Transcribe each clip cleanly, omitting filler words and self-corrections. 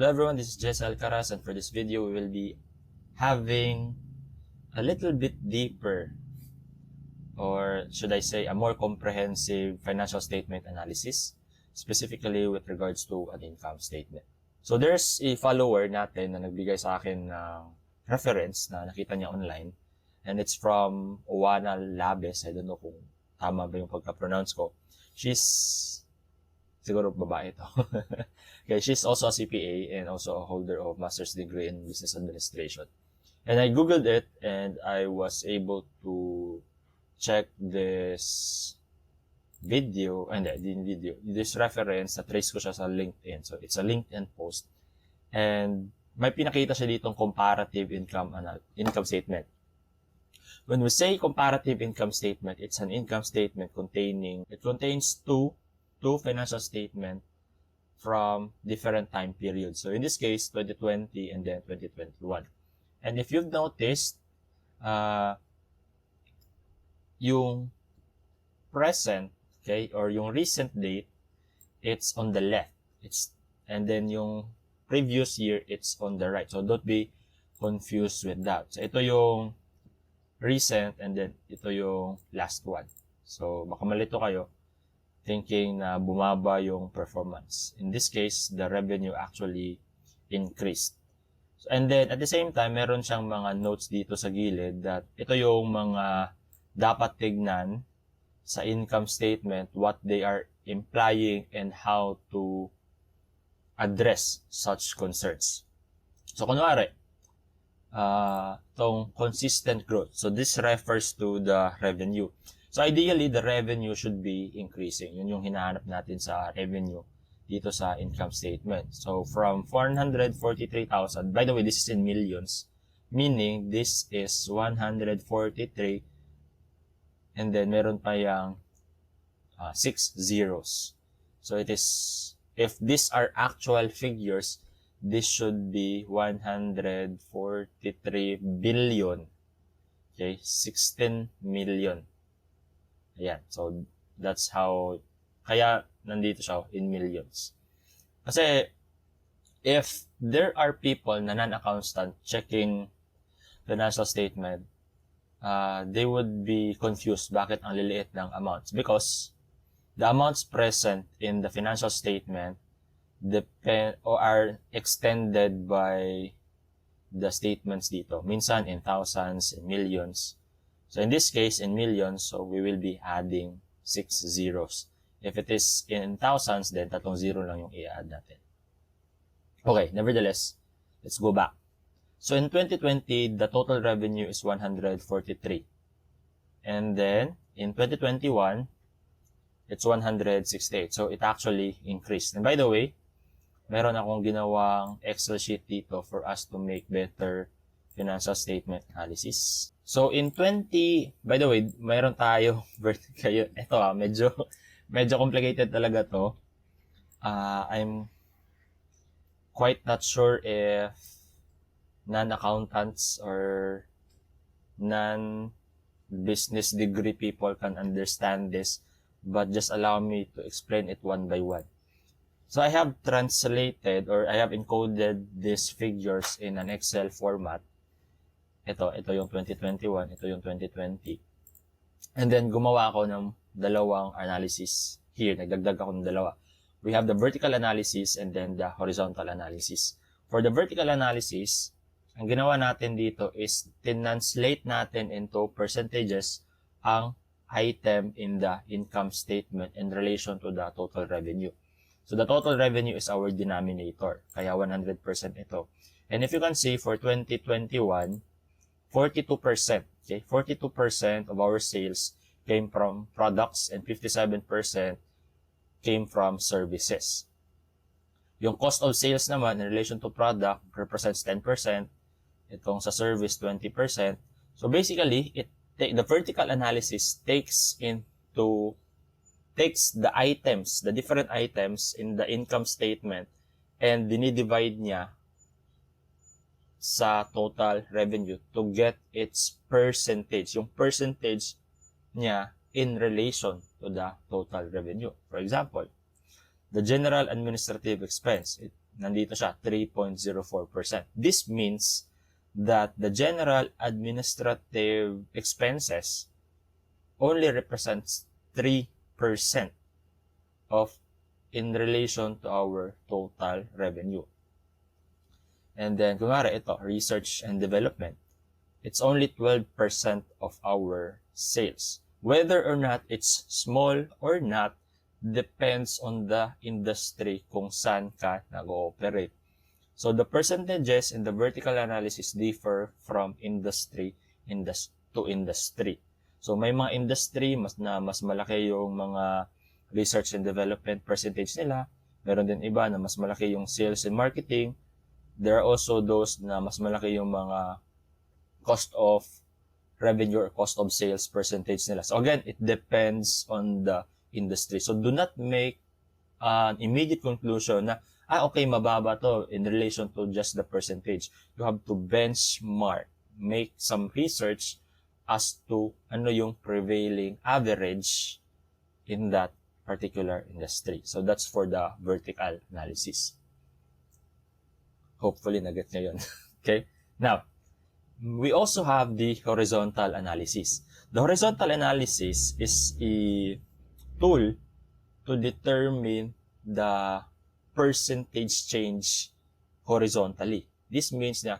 Hello everyone, this is Jess Alcaraz, and for this video we will be having a little bit deeper, or should I say a more comprehensive financial statement analysis, specifically with regards to an income statement. So there's a follower natin na nagbigay sa akin ng reference na nakita niya online, and it's from Oana Labes. I don't know kung tama ba yung pagka-pronounce ko. She's siguro babae ito. Okay, she's also a CPA and also a holder of master's degree in business administration. And I googled it and I was able to check this video, this reference na trace ko siya sa LinkedIn. So it's a LinkedIn post. And may pinakita siya ditong comparative income statement. When we say comparative income statement, it's an income statement contains two financial statements from different time periods. So in this case, 2020 and then 2021. And if you've noticed, yung present, okay, or yung recent date, it's on the left. And then yung previous year, it's on the right. So don't be confused with that. So ito yung recent and then ito yung last one. So baka malito kayo thinking na bumaba yung performance. In this case, the revenue actually increased. So, and then, at the same time, meron siyang mga notes dito sa gilid that ito yung mga dapat tignan sa income statement, what they are implying, and how to address such concerns. So, kunwari, itong consistent growth. So, this refers to the revenue. So ideally, the revenue should be increasing. Yun yung hinahanap natin sa revenue dito sa income statement. So from 443,000, by the way, this is in millions, meaning this is 143, and then meron pa yung 6 zeros. So it is, if these are actual figures, this should be 143 billion. Okay, 16 million. Ayan. So, that's how, kaya nandito siya in millions. Kasi, if there are people na non-accountant checking financial statement, they would be confused bakit ang liliit ng amounts. Because, the amounts present in the financial statement depend or are extended by the statements dito. Minsan in thousands, in millions. So in this case, in millions, so we will be adding 6 zeros. If it is in thousands, then 3 zero lang yung i-add natin. Okay, nevertheless, let's go back. So in 2020, the total revenue is 143. And then, in 2021, it's 168. So it actually increased. And by the way, meron akong ginawang Excel sheet dito for us to make better financial statement analysis. So, in 20, by the way, mayroon tayo, ito medyo complicated talaga to. I'm quite not sure if non-accountants or non-business degree people can understand this, but just allow me to explain it one by one. So, I have translated or I have encoded these figures in an Excel format. Ito yung 2021, ito yung 2020. And then, gumawa ako ng dalawang analysis here. Nagdagdag ako ng dalawa. We have the vertical analysis and then the horizontal analysis. For the vertical analysis, ang ginawa natin dito is translate natin into percentages ang item in the income statement in relation to the total revenue. So, the total revenue is our denominator. Kaya 100% ito. And if you can see, for 2021, 42%, okay? 42% of our sales came from products and 57% came from services. Yung cost of sales naman in relation to product represents 10%. Itong sa service, 20%. So basically, the vertical analysis takes the items, the different items in the income statement and dinidivide niya sa total revenue to get its percentage. Yung percentage niya in relation to the total revenue. For example, the general administrative expense, nandito siya, 3.04%. This means that the general administrative expenses only represents 3% of in relation to our total revenue. And then, kunwari ito, research and development. It's only 12% of our sales. Whether or not it's small or not, depends on the industry kung saan ka nag-ooperate. So the percentages in the vertical analysis differ from industry to industry. So may mga industry mas malaki yung mga research and development percentage nila. Meron din iba na mas malaki yung sales and marketing. There are also those na mas malaki yung mga cost of revenue or cost of sales percentage nila. So again, it depends on the industry. So do not make an immediate conclusion na, okay, mababa to in relation to just the percentage. You have to benchmark, make some research as to ano yung prevailing average in that particular industry. So that's for the vertical analysis. Hopefully, na-get nyo yun. Okay? Now, we also have the horizontal analysis. The horizontal analysis is a tool to determine the percentage change horizontally. This means na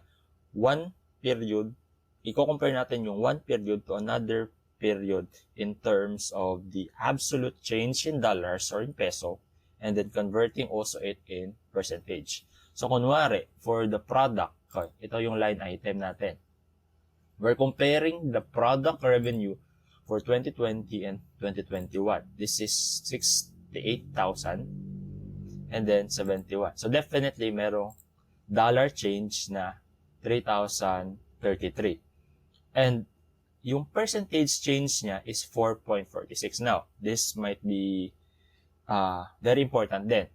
one period, i-compare natin yung one period to another period in terms of the absolute change in dollars or in peso, and then converting also it in percentage. So, kunwari, for the product, ito yung line item natin. We're comparing the product revenue for 2020 and 2021. This is 68,000 and then 71. So definitely merong dollar change na 3,033. And yung percentage change niya is 4.46. Now, this might be very important then.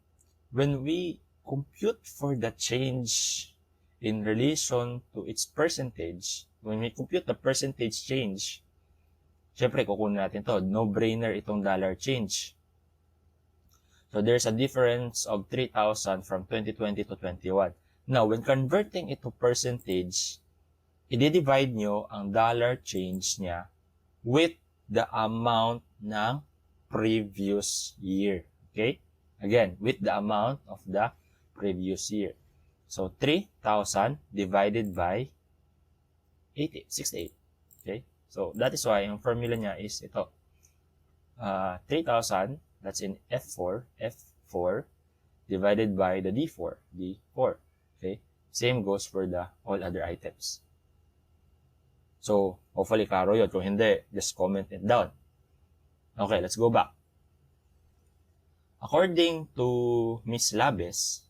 When we compute for the change in relation to its percentage, when we compute the percentage change, syempre, kukunin natin to. No-brainer itong dollar change. So, there's a difference of 3,000 from 2020 to 21. Now, when converting it to percentage, i-divide nyo ang dollar change niya with the amount ng previous year. Okay? Again, with the amount of the previous year. So, 3,000 divided by 68. Okay? So, that is why yung formula niya is ito. 3,000, that's in F4 divided by the D4. Okay? Same goes for the all other items. So, hopefully, klaro yun. Kung hindi, just comment it down. Okay, let's go back. According to Ms. Labes,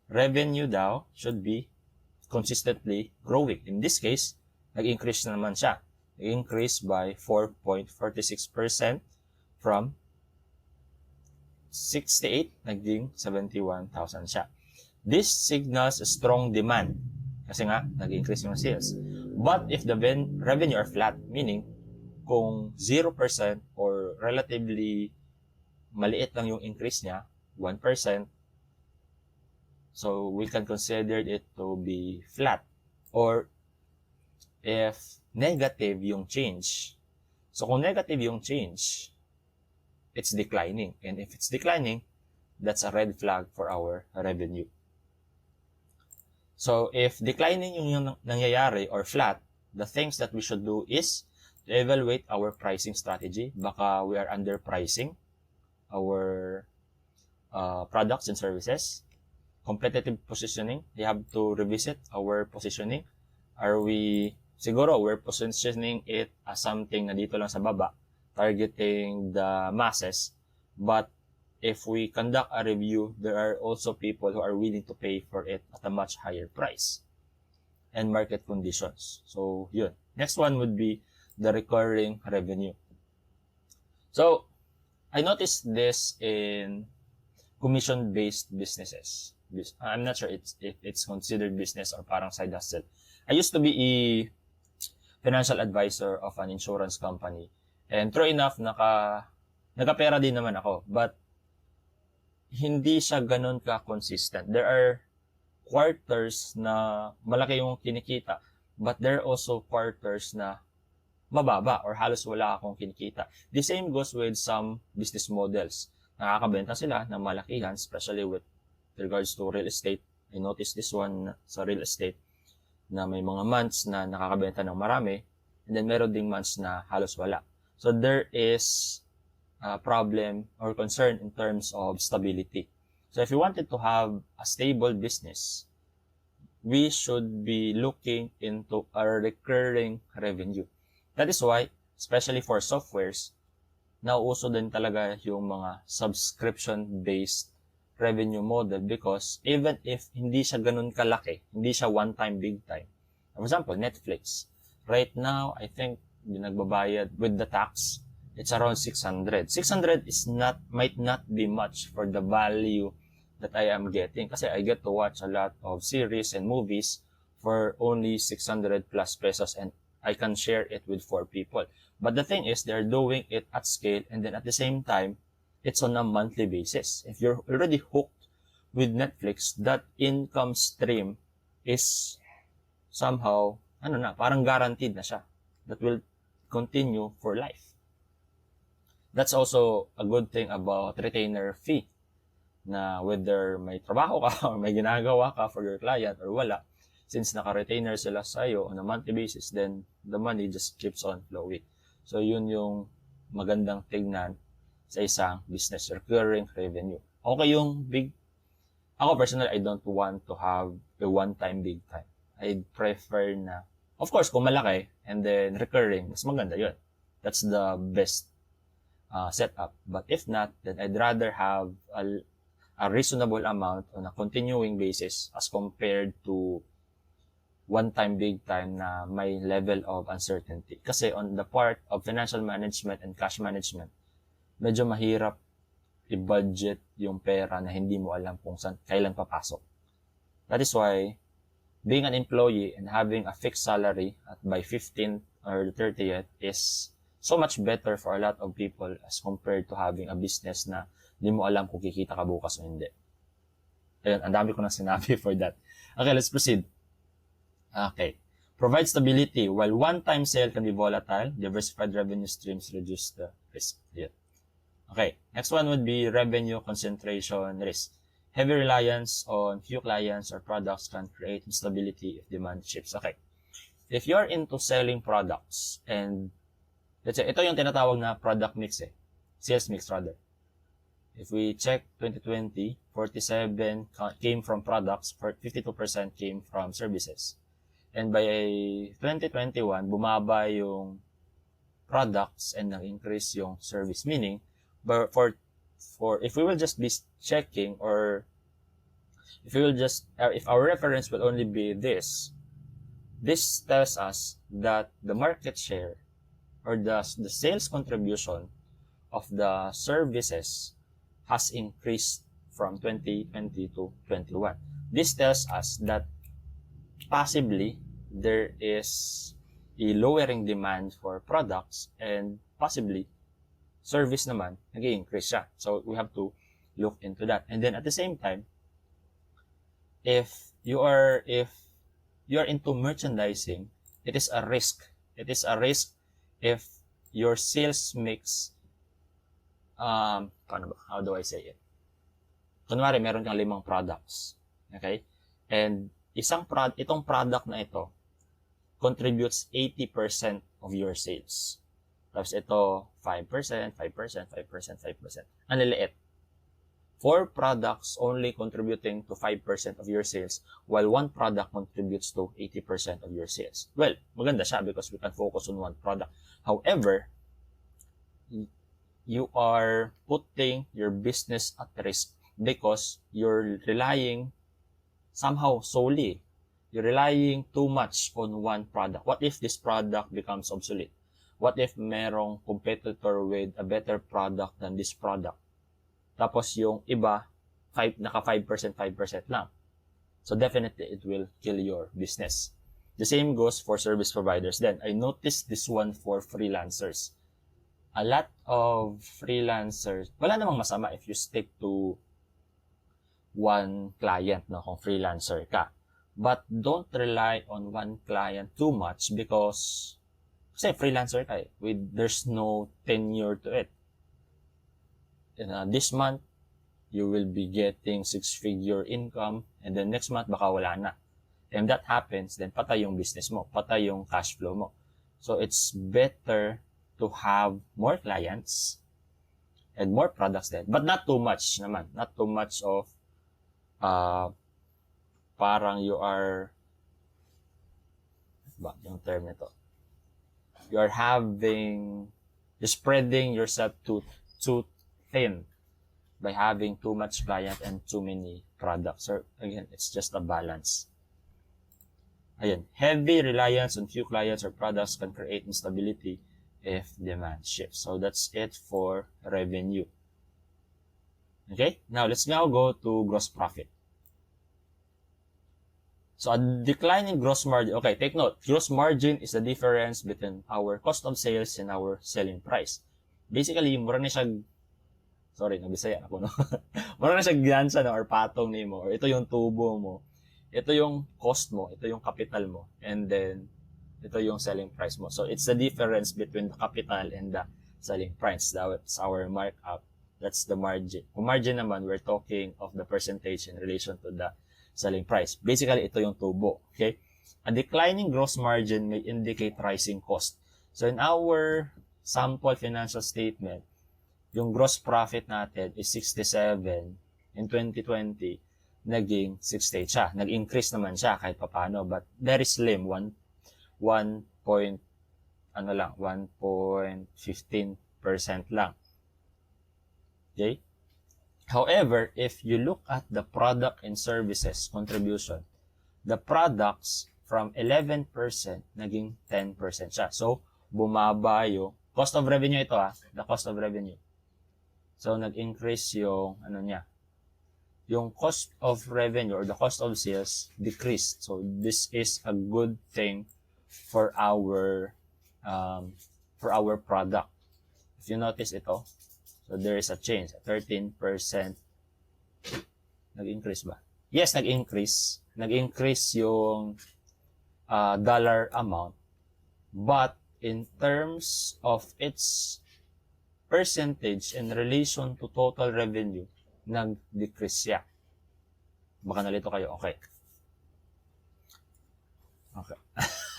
revenue daw should be consistently growing. In this case, nag-increase na naman siya. Nag-increase by 4.46% from 68, naging 71,000 siya. This signals a strong demand. Kasi nga, nag-increase yung sales. But if the revenue are flat, meaning, kung 0% or relatively maliit lang yung increase niya, 1%, so we can consider it to be flat. Or if negative yung change, so kung negative yung change, it's declining. And if it's declining, that's a red flag for our revenue. So if declining yung nangyayari or flat, the things that we should do is to evaluate our pricing strategy. Baka we are underpricing our products and services. Competitive positioning, we have to revisit our positioning. Siguro we're positioning it as something na dito lang sa baba, targeting the masses. But if we conduct a review, there are also people who are willing to pay for it at a much higher price and market conditions. So, yun. Next one would be the recurring revenue. So, I noticed this in commission-based businesses. I'm not sure if it's considered business or parang side hustle. I used to be a financial advisor of an insurance company. And true enough, nagapera din naman ako. But hindi siya ganun ka-consistent. There are quarters na malaki yung kinikita, but there are also quarters na mababa or halos wala akong kinikita. The same goes with some business models. Nakakabenta sila ng malakihan, especially with regards to real estate. I noticed this one sa real estate na may mga months na nakakabenta ng marami, and then meron ding months na halos wala. So there is a problem or concern in terms of stability. So if you wanted to have a stable business, we should be looking into a recurring revenue. That is why, especially for softwares, nauuso din talaga yung mga subscription-based revenue model because even if hindi siya ganun kalaki, hindi siya one-time, big-time. For example, Netflix. Right now, I think yung nagbabayad with the tax, it's around 600. 600 might not be much for the value that I am getting kasi I get to watch a lot of series and movies for only 600 plus pesos and I can share it with 4 people. But the thing is, they're doing it at scale and then at the same time, it's on a monthly basis. If you're already hooked with Netflix, that income stream is somehow, parang guaranteed na siya. That will continue for life. That's also a good thing about retainer fee. Na whether may trabaho ka or may ginagawa ka for your client or wala, since naka-retainer sila sa'yo on a monthly basis, then the money just keeps on flowing. So yun yung magandang tignan sa isang business, recurring revenue. Okay yung big. Ako personally, I don't want to have a one-time big time. I'd prefer na, of course, kung malaki and then recurring, mas maganda yun. That's the best setup. But if not, then I'd rather have a reasonable amount on a continuing basis as compared to one-time, big-time na may level of uncertainty. Kasi on the part of financial management and cash management, medyo mahirap i-budget yung pera na hindi mo alam kung kailan papasok. That is why being an employee and having a fixed salary at by 15th or 30th is so much better for a lot of people as compared to having a business na hindi mo alam kung kikita ka bukas o hindi. Ayun, ang dami ko nang sinabi for that. Okay, let's proceed. Okay. Provide stability. While one-time sale can be volatile, diversified revenue streams reduce the risk. Yeah. Okay. Next one would be revenue concentration risk. Heavy reliance on few clients or products can create instability if demand shifts. Okay. If you're into selling products and let's say, ito yung tinatawag na product mix sales mix rather. If we check 2020, 47 came from products, 52% came from services. And by 2021, bumaba yung products and nag-increase yung service. Meaning, but for if we will just be checking or if our reference will only be this tells us that the market share or the sales contribution of the services has increased from 2020 to 21. This tells us that possibly there is a lowering demand for products and possibly service naman nag-i-increase siya. So we have to look into that. And then at the same time, if you are into merchandising, it is a risk. It is a risk if your sales mix how do I say it? Kunwari, meron kang 5 products. Okay? And itong product na ito contributes 80% of your sales. Tapos ito, 5%, 5%, 5%, 5%. Ang liliit. 4 products only contributing to 5% of your sales, while 1 product contributes to 80% of your sales. Well, maganda siya because we can focus on 1 product. However, you are putting your business at risk because you're relying somehow solely. You're relying too much on 1 product. What if this product becomes obsolete? What if merong competitor with a better product than this product? Tapos yung iba, naka 5% lang. So definitely it will kill your business. The same goes for service providers. Then I noticed this one for freelancers. A lot of freelancers, wala namang masama if you stick to one client, no, kung freelancer ka. But don't rely on one client too much because kasi freelancer ka there's no tenure to it. This month, you will be getting 6-figure income and then next month, baka wala na. And that happens, then patay yung business mo, patay yung cash flow mo. So it's better to have more clients and more products then. But not too much naman. Not too much of parang you are yung term nito. You're spreading yourself too thin by having too much client and too many products. Or again, it's just a balance. Ayan, heavy reliance on few clients or products can create instability if demand shifts. So that's it for revenue. Okay, now let's now go to gross profit. So a decline in gross margin. Okay, take note. Gross margin is the difference between our cost of sales and our selling price. Basically, mura na siya, sorry, nabisaya ako, no? Mura na siya gansa, no? Or patong ni mo. Or ito yung tubo mo. Ito yung cost mo. Ito yung capital mo. And then, ito yung selling price mo. So it's the difference between the capital and the selling price. That's our markup. That's the margin. Kung margin naman, we're talking of the percentage in relation to the selling price. Basically, ito yung tubo. Okay? A declining gross margin may indicate rising cost. So in our sample financial statement, yung gross profit natin is 67 in 2020, naging 68 siya. Nag-increase naman siya kahit papano, but very slim, 1.15% lang. Okay? However, if you look at the product and services contribution, the products from 11% naging 10% siya. So, bumaba yung cost of revenue ito the cost of revenue. So, nag-increase yung yung cost of revenue or the cost of sales decreased. So, this is a good thing for our product. If you notice ito, so there is a change, 13%. Nag-increase ba? Yes, nag-increase. Nag-increase yung dollar amount. But in terms of its percentage in relation to total revenue, nag-decrease siya. Baka nalito kayo. Okay.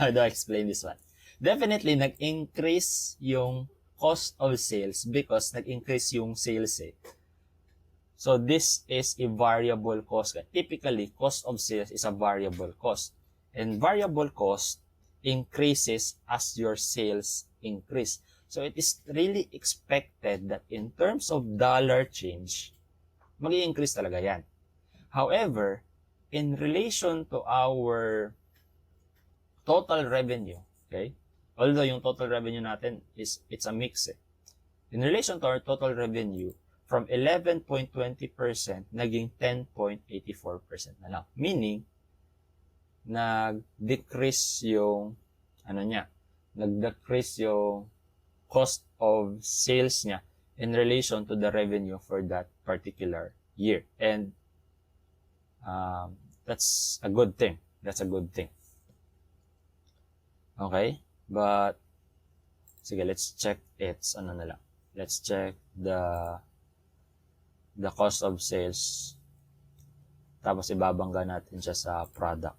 How do I explain this one? Definitely, nag-increase yung cost of sales because nag-increase yung sales So, this is a variable cost. Typically, cost of sales is a variable cost. And variable cost increases as your sales increase. So, it is really expected that in terms of dollar change, mag-i-increase talaga yan. However, in relation to our total revenue, okay? Although yung total revenue natin it's a mix In relation to our total revenue, from 11.20% naging 10.84% na lang. Meaning, nag-decrease yung nag-decrease yung cost of sales niya in relation to the revenue for that particular year. And that's a good thing. That's a good thing. Okay? But, sige, let's check its, let's check the cost of sales. Tapos, ibabangga natin siya sa product.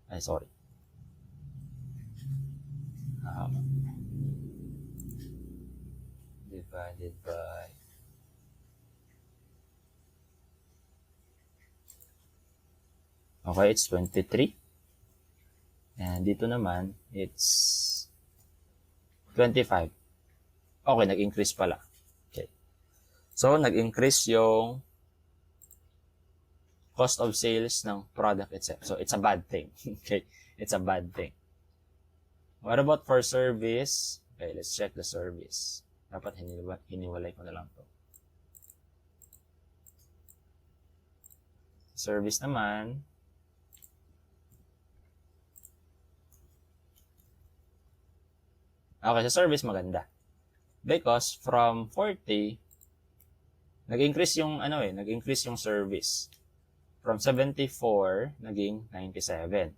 Ay, sorry. Divided by okay, it's 23. And dito naman, it's 25. Okay, nag-increase pala. Okay. So, nag-increase yung cost of sales ng product itself. So, it's a bad thing. Okay? It's a bad thing. What about for service? Okay, let's check the service. Dapat hiniwalay ko na lang to. Service naman, okay, sa service maganda. Because from 40, nag-increase yung nag-increase yung service. From 74 naging 97.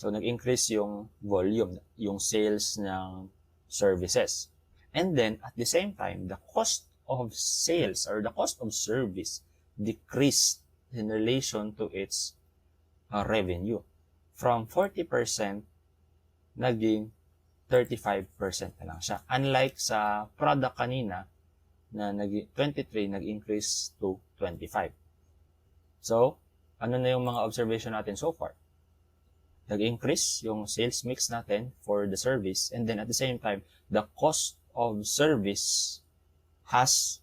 So nag-increase yung volume, yung sales ng services. And then at the same time, the cost of sales or the cost of service decreased in relation to its revenue. From 40% naging 35% na lang siya. Unlike sa product kanina na 23 nag-increase to 25. So, ano na yung mga observation natin so far? Nag-increase yung sales mix natin for the service, and then at the same time, the cost of service has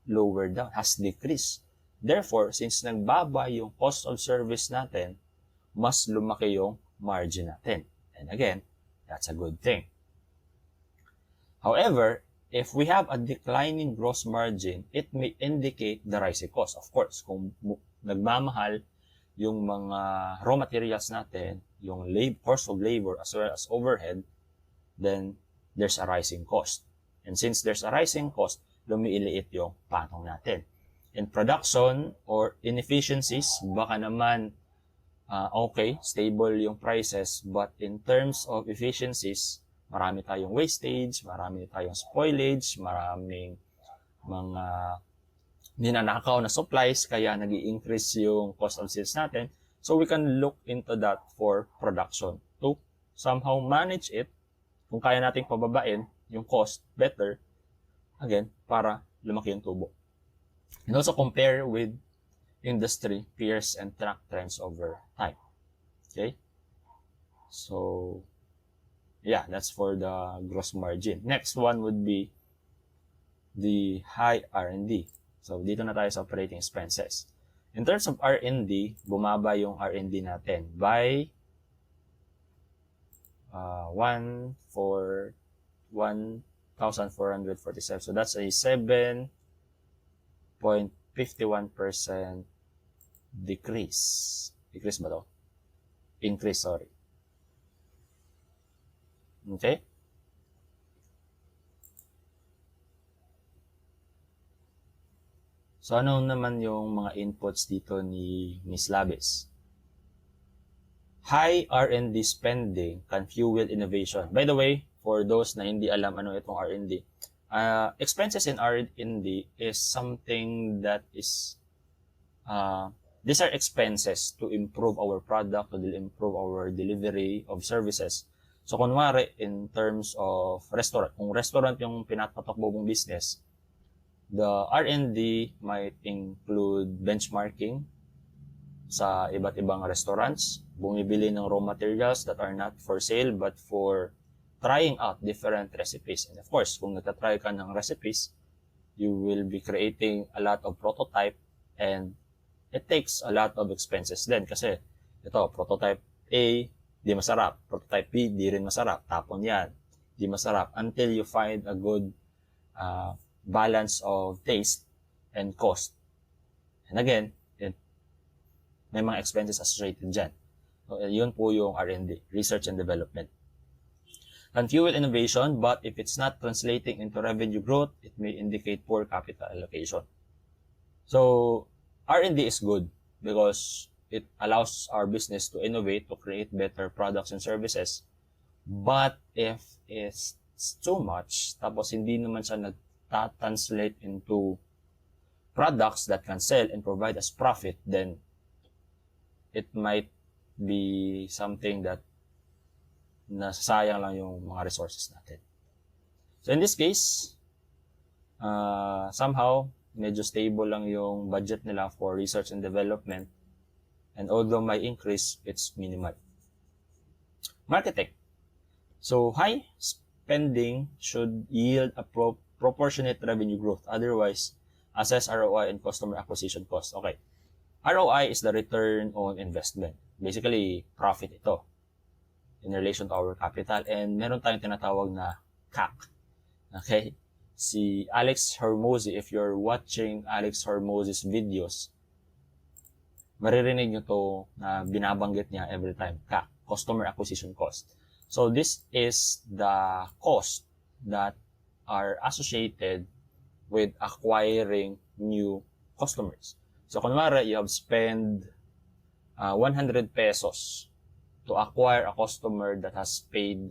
lowered down, has decreased. Therefore, since nagbaba yung cost of service natin, mas lumaki yung margin natin. And again, that's a good thing. However, if we have a declining gross margin, it may indicate the rising cost. Of course, kung nagmamahal yung mga raw materials natin, yung cost of labor as well as overhead, then there's a rising cost. And since there's a rising cost, lumiiliit yung patong natin. In production or inefficiencies, baka naman okay, stable yung prices, but in terms of efficiencies, marami tayong wastage, marami tayong spoilage, maraming mga ninanakaw na supplies, kaya nag-i-increase yung cost of sales natin. So we can look into that for production to somehow manage it, kung kaya nating pababain yung cost better, again, para lumaki yung tubo. And also compare with industry, peers, and track trends over time. Okay? So, yeah, that's for the gross margin. Next one would be the high R&D. So, dito na tayo sa operating expenses. In terms of R&D, bumaba yung R&D natin by 1,447. So, that's a 7.51% decrease. Decrease ba to? Increase, sorry. Okay? So, ano naman yung mga inputs dito ni Ms. Labis? High R&D spending can fuel innovation. By the way, for those na hindi alam ano itong R&D, expenses in R&D is something that is, these are expenses to improve our product, to improve our delivery of services. So, kunwari, in terms of restaurant, kung restaurant yung pinapatakbo mong business, the R&D might include benchmarking sa iba't ibang restaurants, bumibili ng raw materials that are not for sale but for trying out different recipes. And of course, kung nagtatry ka ng recipes, you will be creating a lot of prototype, and it takes a lot of expenses din kasi ito, prototype A, di masarap. Prototype B, di rin masarap. Tapon yan, di masarap. Until you find a good balance of taste and cost. And again, may mga expenses associated dyan. So, yun po yung R&D, Research and Development. Can fuel innovation, but if it's not translating into revenue growth, it may indicate poor capital allocation. So, R&D is good because it allows our business to innovate, to create better products and services. But if it's too much, tapos hindi naman siya nagtatranslate into products that can sell and provide us profit, then it might be something that nasasayang lang yung mga resources natin. So in this case, somehow, medyo stable lang yung budget nila for research and development. And although may increase, it's minimal. Marketing. So high spending should yield a proportionate revenue growth. Otherwise, assess ROI and customer acquisition cost. Okay. ROI is the return on investment. Basically, profit ito in relation to our capital. And meron tayong tinatawag na CAC. Okay? Si Alex Hormozi, if you're watching Alex Hormozi's videos, maririnig nyo to na binabanggit niya every time. CAC, Customer Acquisition Cost. So this is the cost that are associated with acquiring new customers. So, kunwari, you have spent 100 pesos to acquire a customer that has paid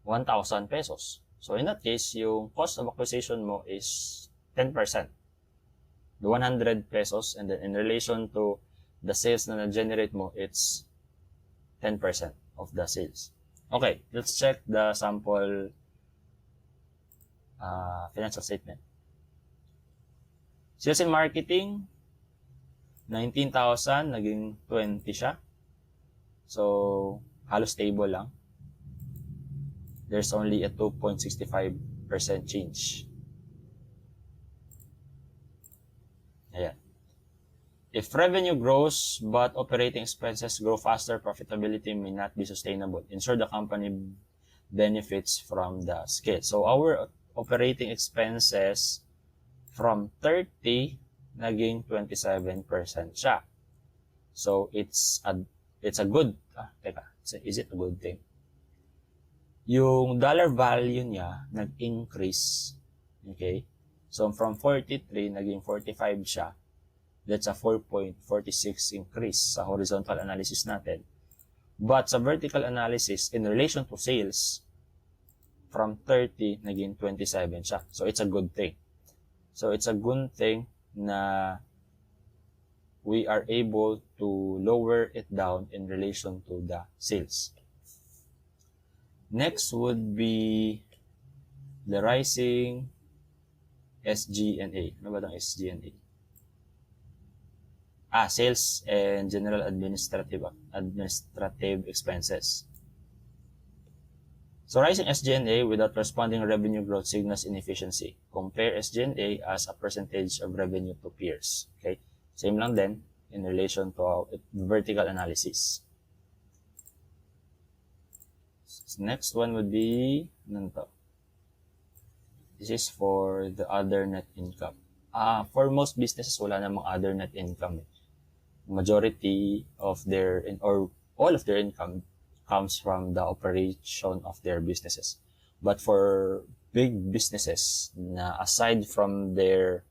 1,000 pesos. So, in that case, yung cost of acquisition mo is 10%. The 100 pesos, and then in relation to the sales na na-generate mo, it's 10% of the sales. Okay, let's check the sample financial statement. Sales and marketing, 19,000, naging 20 siya. So, halos stable lang. There's only a 2.65% change. Ayan. If revenue grows but operating expenses grow faster, profitability may not be sustainable. Ensure the company benefits from the scale. So, our operating expenses from 30 naging 27% siya. So, it's a good, is it a good thing? Yung dollar value niya nag-increase. Okay? So, from 43, naging 45 siya. That's a 4.46 increase sa horizontal analysis natin. But sa vertical analysis, in relation to sales, from 30, naging 27 siya. So, it's a good thing. So, it's a good thing na we are able to lower it down in relation to the sales. Next would be the rising SG&A. Ano ba ang SG&A? Sales and general administrative expenses. So, rising SG&A without corresponding revenue growth signals inefficiency. Compare SG&A as a percentage of revenue to peers. Okay? Same lang din in relation to vertical analysis. Next one would be, this is for the other net income. For most businesses, wala namang other net income. Majority of their, or all of their income comes from the operation of their businesses. But for big businesses na aside from their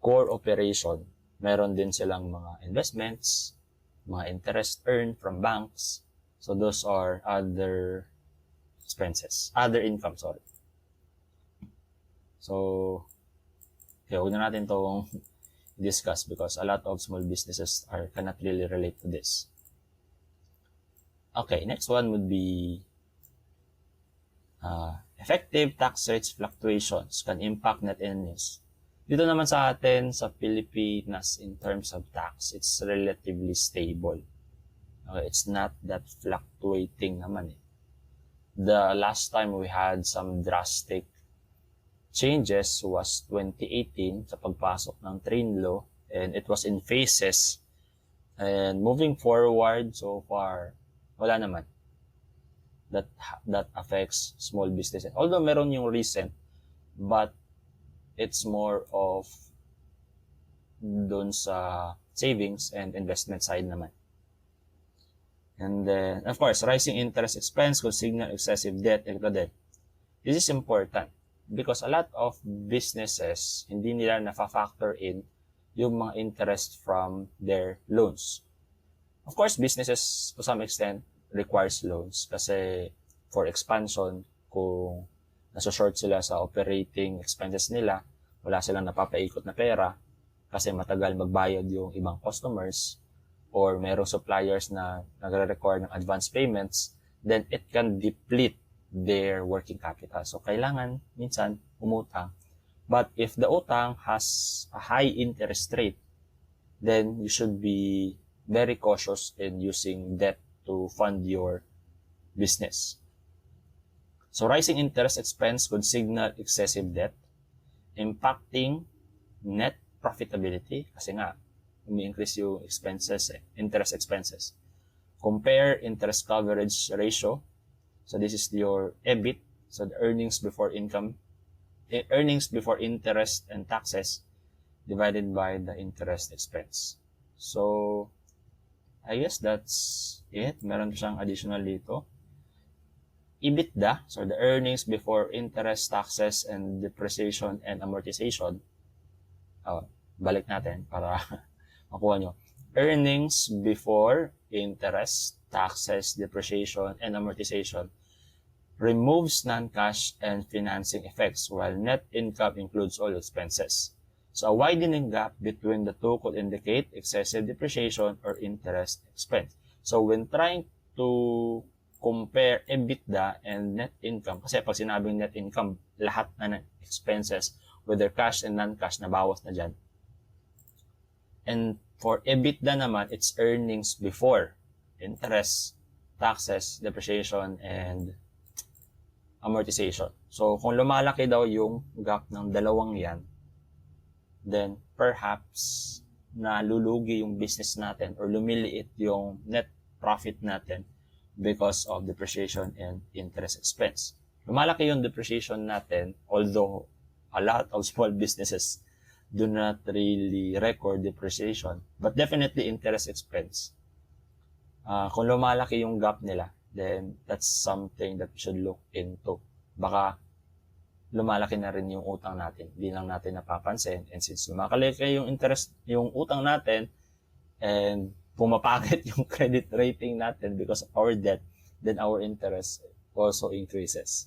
core operation, meron din silang mga investments, mga interest earned from banks. So those are other expenses, other income, sorry. So, okay, huwag na natin itong discuss because a lot of small businesses cannot really relate to this. Okay, next one would be effective tax rates fluctuations can impact net earnings. Dito naman sa atin, sa Pilipinas, in terms of tax, it's relatively stable. Okay, it's not that fluctuating naman eh. The last time we had some drastic changes was 2018 sa pagpasok ng Train Law, and it was in phases. And moving forward, so far, wala naman that affects small businesses. Although meron yung recent, but it's more of dun sa savings and investment side naman. And then, of course, rising interest expense could signal excessive debt. This is important because a lot of businesses, hindi nila na-factor in yung mga interest from their loans. Of course, businesses to some extent requires loans kasi for expansion, kung nasa-short sila sa operating expenses nila, wala silang napapaikot na pera kasi matagal magbayad yung ibang customers or merong suppliers na nagre-require ng advance payments, then it can deplete their working capital. So, kailangan minsan umutang. But if the utang has a high interest rate, then you should be very cautious in using debt to fund your business. So, rising interest expense could signal excessive debt, impacting net profitability kasi nga, umi-increase yung expenses, interest expenses. Compare interest coverage ratio. So, this is your EBIT. So, the earnings before interest and taxes divided by the interest expense. So, I guess that's it. Meron siyang additional dito. EBITDA, so the earnings before interest, taxes, and depreciation and amortization. Balik natin para makuha nyo. Earnings before interest, taxes, depreciation, and amortization removes non-cash and financing effects, while net income includes all expenses. So a widening gap between the two could indicate excessive depreciation or interest expense. So when trying to compare EBITDA and net income, kasi pag sinabing net income, lahat na ng expenses, whether cash and non-cash, nabawas na dyan. And for EBITDA naman, it's earnings before interest, taxes, depreciation, and amortization. So, kung lumalaki daw yung gap ng dalawang yan, then perhaps nalulugi yung business natin or lumiliit yung net profit natin because of depreciation and interest expense. Lumalaki yung depreciation natin, although a lot of small businesses do not really record depreciation, but definitely interest expense. Kung lumalaki yung gap nila, then that's something that we should look into. Baka lumalaki na rin yung utang natin. Hindi lang natin napapansin. And since lumalaki yung interest, yung utang natin, and pumapakit yung credit rating natin because of our debt, then our interest also increases.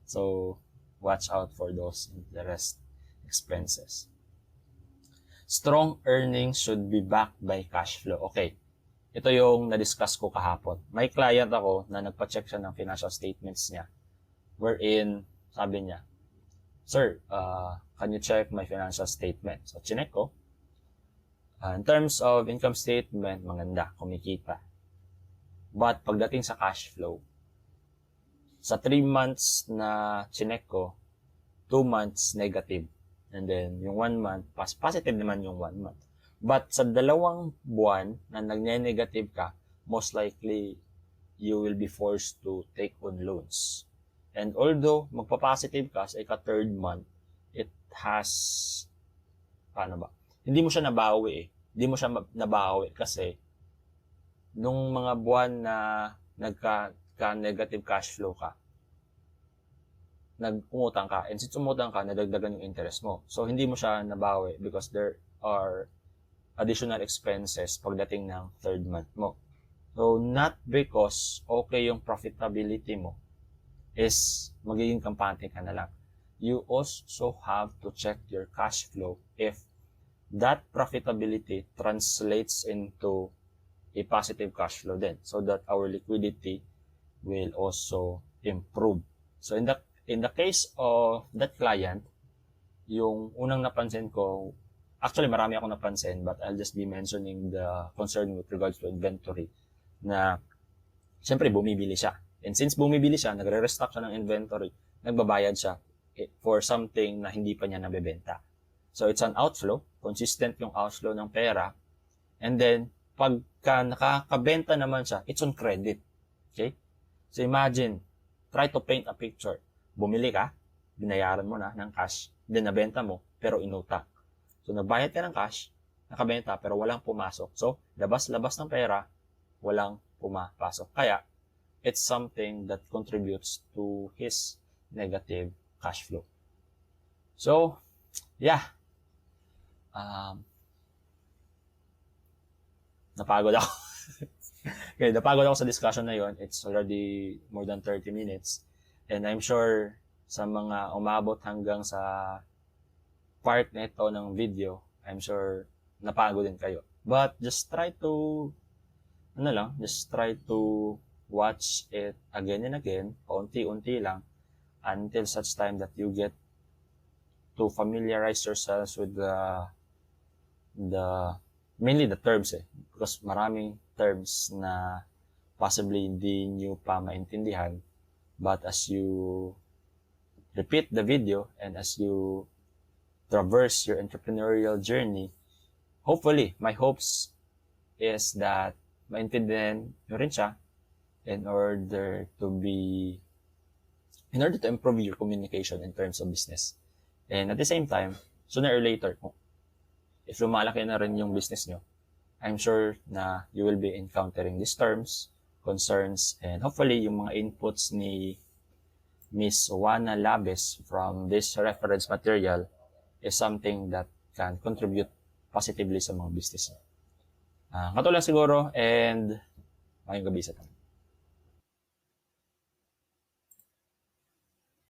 So, watch out for those interest expenses. Strong earnings should be backed by cash flow. Okay. Ito yung na-discuss ko kahapon. May client ako na nagpa-check siya ng financial statements niya. Wherein, sabi niya, Sir, can you check my financial statement? So, chinek ko. In terms of income statement, maganda, kumikita. But, pagdating sa cash flow, sa 3 months na chinek ko, 2 months negative. And then, yung 1 month, positive naman yung 1 month. But sa 2 buwan na nagne-negative ka, most likely, you will be forced to take on loans. And although magpa-positive ka sa ika-3rd month, it has, paano ba? Hindi mo siya nabawi eh. Hindi mo siya nabawi kasi nung mga buwan na nagka-negative cash flow ka, nag-umutang ka. And since umutang ka, nadagdagan yung interest mo. So, hindi mo siya nabawi because there are additional expenses pagdating ng 3rd month mo. So, not because okay yung profitability mo is magiging kampante ka na lang. You also have to check your cash flow if that profitability translates into a positive cash flow then, so that our liquidity will also improve. So, in the case of that client, yung unang napansin ko, actually, marami akong napansin, but I'll just be mentioning the concern with regards to inventory na, siyempre, bumibili siya. And since bumibili siya, nagre-restock siya ng inventory, nagbabayad siya for something na hindi pa niya nabebenta. So, it's an outflow. Consistent yung outflow ng pera. And then, pagka nakakabenta naman siya, it's on credit. Okay? So, imagine, try to paint a picture. Bumili ka, binayaran mo na ng cash, then nabenta mo, pero inutang. So, nagbayad ka ng cash, nakabenta, pero walang pumasok. So, labas-labas ng pera, walang pumapasok. Kaya, it's something that contributes to his negative cash flow. So, yeah. Napagod ako. Okay, napagod ako sa discussion na yon. It's already more than 30 minutes. And I'm sure sa mga umabot hanggang sa part na ito ng video, I'm sure napagod din kayo. But just try to, just try to watch it again and again, paunti-unti lang, until such time that you get to familiarize yourselves with mainly the terms because maraming terms na possibly hindi nyo pa maintindihan, but as you repeat the video and as you traverse your entrepreneurial journey, hopefully, my hopes is that maintindihan nyo rin siya in order to improve your communication in terms of business. And at the same time, sooner or later, if lumalaki na rin yung business nyo, I'm sure na you will be encountering these terms, concerns, and hopefully yung mga inputs ni Miss Juana Labes from this reference material is something that can contribute positively sa mga business. Katulad siguro, and ngayong gabi sa tanong.